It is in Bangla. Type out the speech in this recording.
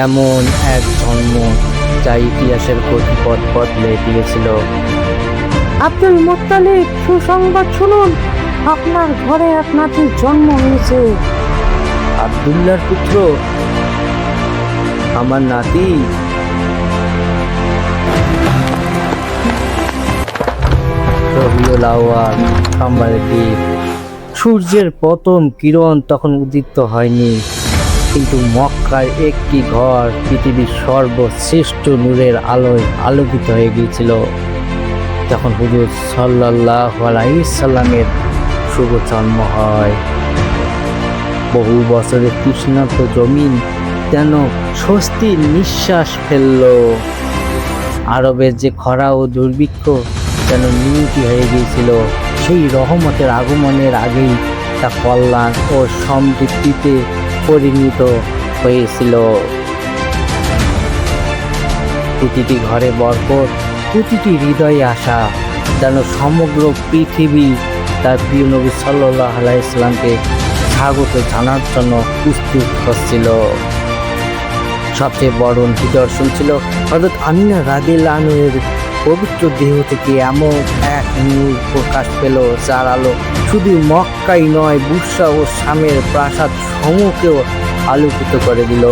এমন এক জন্ম যা ইতিহাসের গতিপথ বদলে দিয়েছিল। আব্দুল মুত্তালিব, সুসংবাদ শুনুন, আপনার ঘরে এক নাতির জন্ম হয়েছে। আব্দুল্লাহর পুত্র, আমার নাতি? রবিউল আউয়াল, সোমবারের দিন। সূর্যের প্রথম কিরণ তখন উদিত হয়নি, কিন্তু মক্কার একটি ঘর পৃথিবীর সর্বশ্রেষ্ঠ নূরের আলোয় আলোকিত হয়ে গিয়েছিল যখন হুজুর সাল্লাল্লাহু আলাইহি সাল্লামের শুভ জন্ম হয়। বহু বছরের তৃষ্ণার্ত জমিন যেন স্বস্তির নিঃশ্বাস ফেলল। আরবের যে খরা ও দুর্ভিক্ষ যেন নিমিটি হয়ে গিয়েছিল, সেই রহমতের আগমনের আগেই তা কল্যাণ ও সমৃদ্ধিতে পরিণত হয়েছিল। প্রতিটি ঘরে বরকত, প্রতিটি হৃদয়ে আশা, যেন সমগ্র পৃথিবী তার প্রিয় নবী সাল্লাল্লাহু আলাইহি সাল্লামকে স্বাগত জানার জন্য প্রস্তুত হচ্ছিল। সবচেয়ে বড় নিদর্শন ছিল হযরত আমিনা রাদিয়াল্লাহু আনহার পবিত্র দেহ থেকে এমন এক নূর প্রকাশ পেল, যার আলো শুধু মক্কাই নয়, বুসরা ও শামের প্রাসাদ সমূহকেও আলোকিত করে দিল।